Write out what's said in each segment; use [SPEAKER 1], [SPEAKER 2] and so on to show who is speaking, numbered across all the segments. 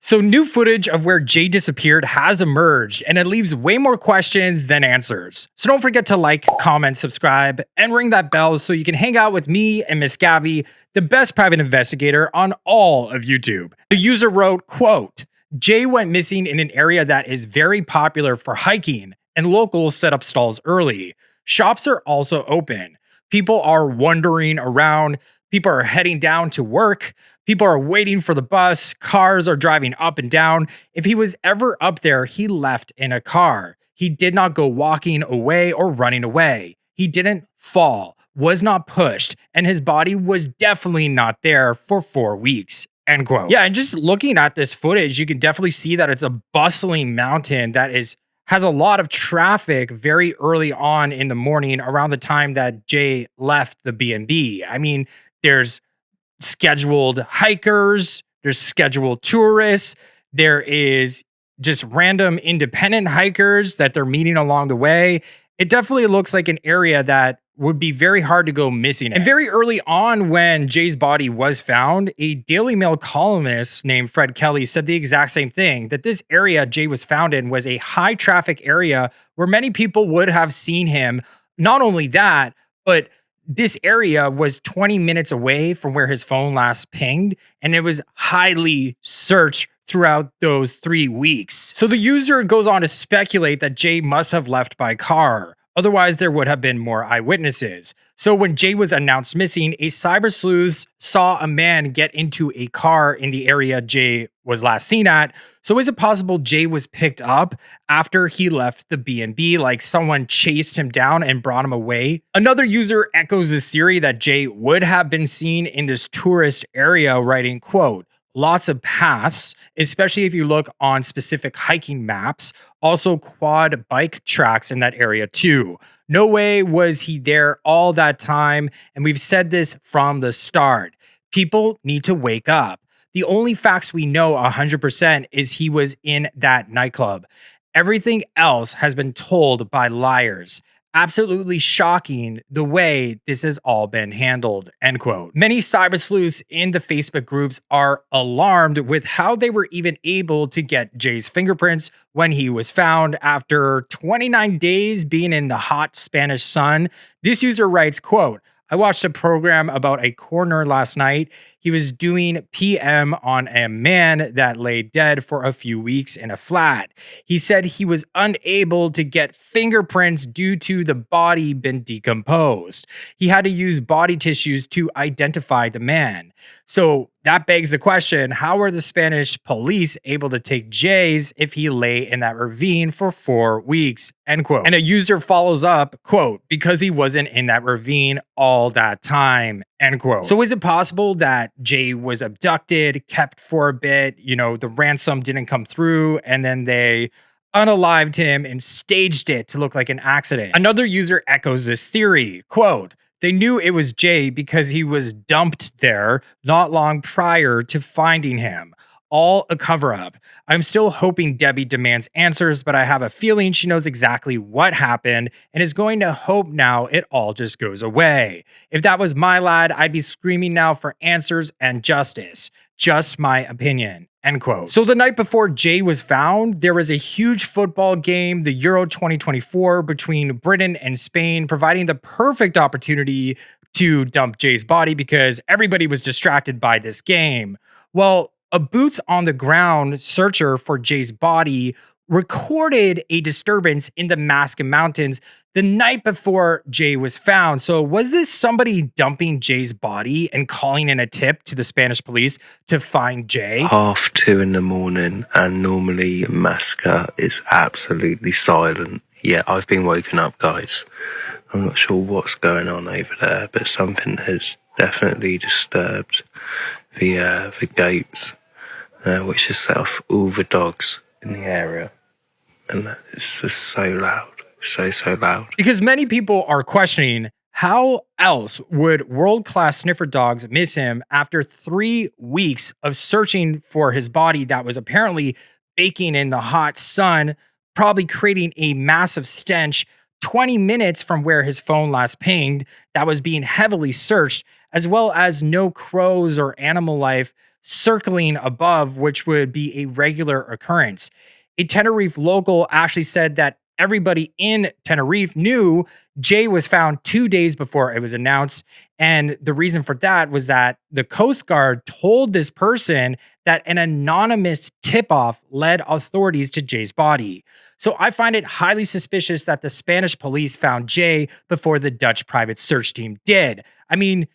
[SPEAKER 1] So new footage of where Jay disappeared has emerged, and it leaves way more questions than answers. So don't forget to like, comment, subscribe, and ring that bell so you can hang out with me and Miss Gabby, the best private investigator on all of YouTube. The user wrote, quote, Jay went missing in an area that is very popular for hiking, and locals set up stalls early. Shops are also open. People are wandering around. People are heading down to work. People are waiting for the bus. Cars are driving up and down. If he was ever up there, he left in a car. He did not go walking away or running away. He didn't fall, was not pushed, and his body was definitely not there for 4 weeks. End quote. Yeah, and just looking at this footage, you can definitely see that it's a bustling mountain that has a lot of traffic very early on in the morning around the time that Jay left the B&B. I mean, there's scheduled hikers, there's scheduled tourists, there is just random independent hikers that they're meeting along the way. It definitely looks like an area that would be very hard to go missing. And very early on when Jay's body was found, a Dailymail columnist named Fred Kelly said the exact same thing, that this area Jay was found in was a high traffic area where many people would have seen him. Not only that, but this area was 20 minutes away from where his phone last pinged, and it was highly searched throughout those 3 weeks. So the user goes on to speculate that Jay must have left by car. Otherwise, there would have been more eyewitnesses. So when Jay was announced missing, a Cybersleuths saw a man get into a car in the area Jay was last seen at. So is it possible Jay was picked up after he left the B&B, like someone chased him down and brought him away? Another user echoes this theory that Jay would have been seen in this tourist area, writing, quote, lots of paths, especially if you look on specific hiking maps, also quad bike tracks in that area too. No way was he there all that time, and we've said this from the start. People need to wake up. The only facts we know 100% is he was in that nightclub. Everything else has been told by liars. Absolutely shocking the way this has all been handled, end quote. Many cybersleuths in the Facebook groups are alarmed with how they were even able to get Jay's fingerprints when he was found after 29 days being in the hot Spanish sun. This user writes, quote, I watched a program about a coroner last night. He was doing PM on a man that lay dead for a few weeks in a flat. He said he was unable to get fingerprints due to the body been decomposed. He had to use body tissues to identify the man. So that begs the question, how were the Spanish police able to take Jay's if he lay in that ravine for 4 weeks, end quote. And a user follows up, quote, because he wasn't in that ravine all that time, end quote. So is it possible that Jay was abducted, kept for a bit, the ransom didn't come through, and then they unalived him and staged it to look like an accident? Another user echoes this theory, quote, they knew it was Jay because he was dumped there not long prior to finding him. All a cover-up. I'm still hoping Debbie demands answers, but I have a feeling she knows exactly what happened and is going to hope now it all just goes away. If that was my lad, I'd be screaming now for answers and justice. Just my opinion, end quote. So the night before Jay was found, there was a huge football game, the Euro 2024, between Britain and Spain, providing the perfect opportunity to dump Jay's body because everybody was distracted by this game. Well, a boots on the ground searcher for Jay's body recorded a disturbance in the Masca Mountains the night before Jay was found. So was this somebody dumping Jay's body and calling in a tip to the Spanish police to find Jay?
[SPEAKER 2] 2:30 in the morning, and normally Masca is absolutely silent. Yeah, I've been woken up, guys. I'm not sure what's going on over there, but something has definitely disturbed the gates, which has set off all the dogs in the area. And it's just so loud. So loud.
[SPEAKER 1] Because many people are questioning, how else would world-class sniffer dogs miss him after 3 weeks of searching for his body that was apparently baking in the hot sun, probably creating a massive stench 20 minutes from where his phone last pinged that was being heavily searched, as well as no crows or animal life circling above, which would be a regular occurrence. A Tenerife local actually said that everybody in Tenerife knew Jay was found 2 days before it was announced. And the reason for that was that the Coast Guard told this person that an anonymous tip off led authorities to Jay's body. So I find it highly suspicious that the Spanish police found Jay before the Dutch private search team did. I mean,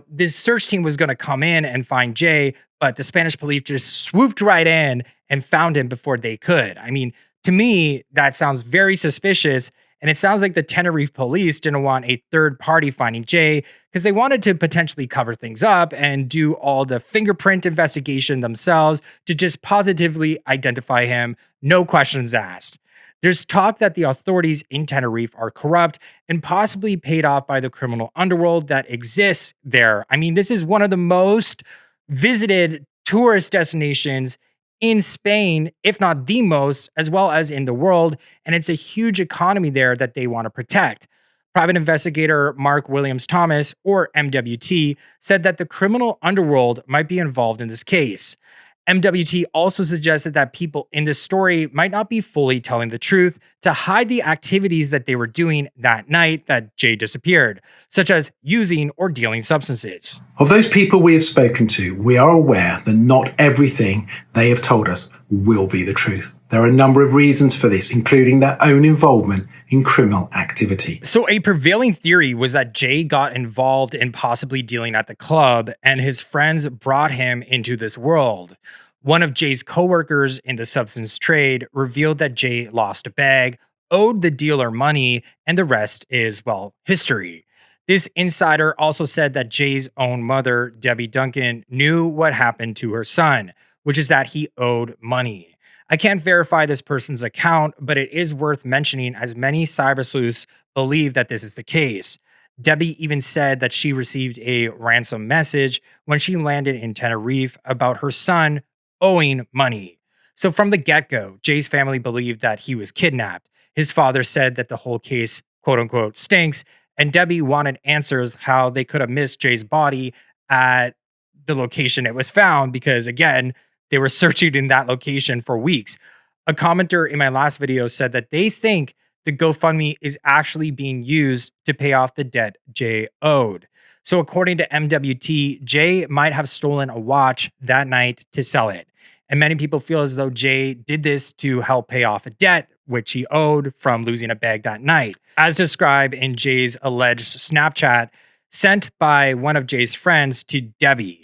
[SPEAKER 1] this search team was going to come in and find Jay, but the Spanish police just swooped right in and found him before they could. I mean, to me, that sounds very suspicious. And it sounds like the Tenerife police didn't want a third party finding Jay because they wanted to potentially cover things up and do all the fingerprint investigation themselves to just positively identify him, no questions asked. There's talk that the authorities in Tenerife are corrupt and possibly paid off by the criminal underworld that exists there. I mean, this is one of the most visited tourist destinations in Spain, if not the most, as well as in the world. And it's a huge economy there that they want to protect. Private investigator Mark Williams Thomas, or MWT, said that the criminal underworld might be involved in this case. MWT also suggested that people in this story might not be fully telling the truth to hide the activities that they were doing that night that Jay disappeared, such as using or dealing substances.
[SPEAKER 3] Of those people we have spoken to, we are aware that not everything they have told us will be the truth. There are a number of reasons for this, including their own involvement in criminal activity.
[SPEAKER 1] So a prevailing theory was that Jay got involved in possibly dealing at the club, and his friends brought him into this world. One of Jay's coworkers in the substance trade revealed that Jay lost a bag, owed the dealer money, and the rest is, well, history. This insider also said that Jay's own mother, Debbie Duncan, knew what happened to her son, which is that he owed money. I can't verify this person's account, but it is worth mentioning as many cybersleuths believe that this is the case. Debbie even said that she received a ransom message when she landed in Tenerife about her son owing money. So from the get-go, Jay's family believed that he was kidnapped. His father said that the whole case, quote unquote, stinks, and Debbie wanted answers how they could have missed Jay's body at the location it was found because, again, they were searching in that location for weeks. A commenter in my last video said that they think the GoFundMe is actually being used to pay off the debt Jay owed. So according to MWT, Jay might have stolen a watch that night to sell it. And many people feel as though Jay did this to help pay off a debt which he owed from losing a bag that night, as described in Jay's alleged Snapchat sent by one of Jay's friends to Debbie.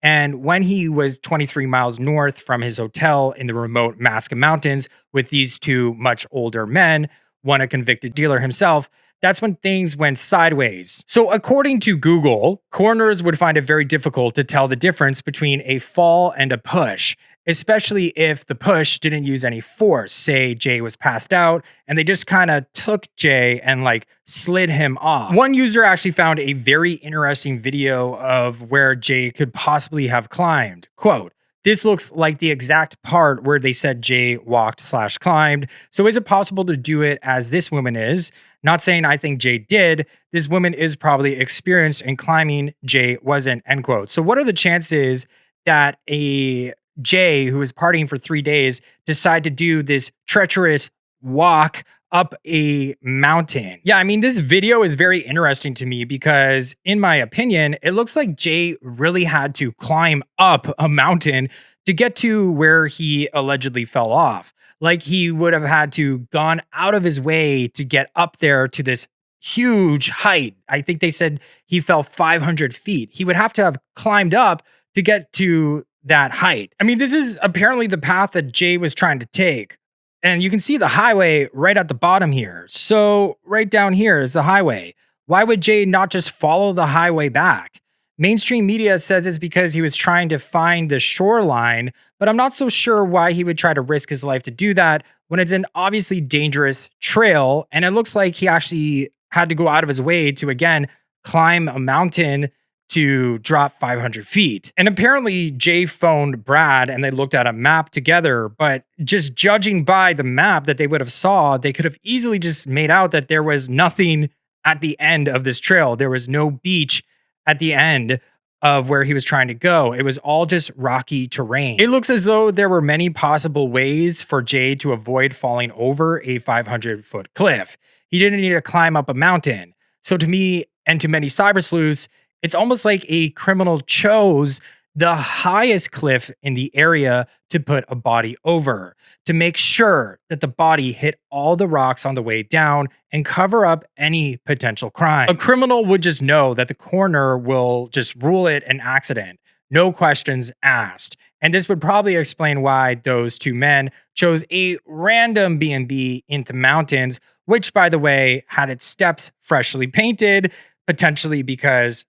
[SPEAKER 1] And when he was 23 miles north from his hotel in the remote Masca Mountains with these two much older men, one a convicted dealer himself, that's when things went sideways. So according to Google, coroners would find it very difficult to tell the difference between a fall and a push, especially if the push didn't use any force. Say Jay was passed out and they just kind of took Jay and slid him off. One user actually found a very interesting video of where Jay could possibly have climbed. Quote, "This looks like the exact part where they said Jay walked/climbed. So is it possible to do it as this woman is? Not saying I think Jay did. This woman is probably experienced in climbing. Jay wasn't," end quote. So what are the chances that a Jay, who was partying for 3 days, decide to do this treacherous walk up a mountain? Yeah, I mean, this video is very interesting to me because, in my opinion, it looks like Jay really had to climb up a mountain to get to where he allegedly fell off. Like he would have had to gone out of his way to get up there to this huge height. I think they said he fell 500 feet. He would have to have climbed up to get to that height. I mean, this is apparently the path that Jay was trying to take. And you can see the highway right at the bottom here. So right down here is the highway. Why would Jay not just follow the highway back? Mainstream media says it's because he was trying to find the shoreline, but I'm not so sure why he would try to risk his life to do that when it's an obviously dangerous trail. And it looks like he actually had to go out of his way to, again, climb a mountain to drop 500 feet. And apparently Jay phoned Brad and they looked at a map together, but just judging by the map that they would have saw, they could have easily just made out that there was nothing at the end of this trail. There was no beach at the end of where he was trying to go. It was all just rocky terrain. It looks as though there were many possible ways for Jay to avoid falling over a 500-foot cliff. He didn't need to climb up a mountain. So to me and to many cybersleuths, it's almost like a criminal chose the highest cliff in the area to put a body over, to make sure that the body hit all the rocks on the way down and cover up any potential crime. A criminal would just know that the coroner will just rule it an accident, no questions asked. And this would probably explain why those two men chose a random B&B in the mountains, which, by the way, had its steps freshly painted, potentially because,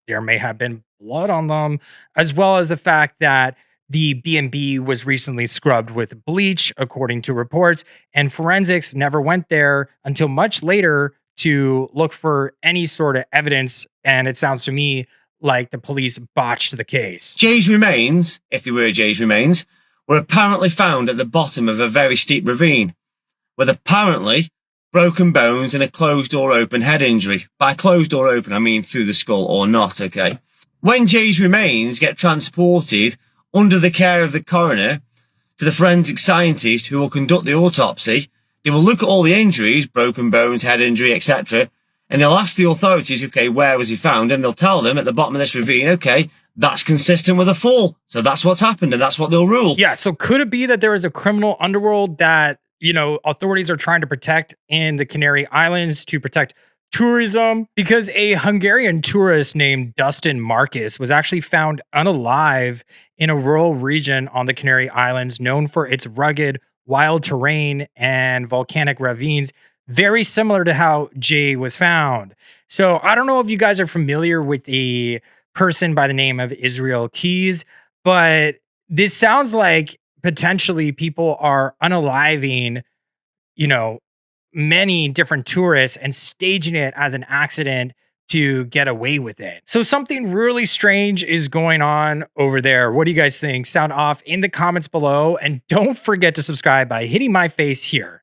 [SPEAKER 1] there may have been blood on them, as well as the fact that the B&B was recently scrubbed with bleach, according to reports, and forensics never went there until much later to look for any sort of evidence. And it sounds to me like the police botched the case.
[SPEAKER 4] Jay's remains, if they were Jay's remains, were apparently found at the bottom of a very steep ravine, with apparently broken bones and a closed door open head injury. By closed door open, I mean through the skull or not, okay? When Jay's remains get transported under the care of the coroner to the forensic scientist who will conduct the autopsy, they will look at all the injuries, broken bones, head injury, etc., and they'll ask the authorities, okay, where was he found? And they'll tell them at the bottom of this ravine, okay, that's consistent with a fall. So that's what's happened, and that's what they'll rule.
[SPEAKER 1] Yeah, so could it be that there is a criminal underworld that, authorities are trying to protect in the Canary Islands to protect tourism? Because a Hungarian tourist named Dustin Marcus was actually found unalive in a rural region on the Canary Islands known for its rugged, wild terrain and volcanic ravines, very similar to how Jay was found. So I don't know if you guys are familiar with a person by the name of Israel Keys, but this sounds like potentially people are unaliving, many different tourists and staging it as an accident to get away with it. So something really strange is going on over there. What do you guys think? Sound off in the comments below. And don't forget to subscribe by hitting my face here.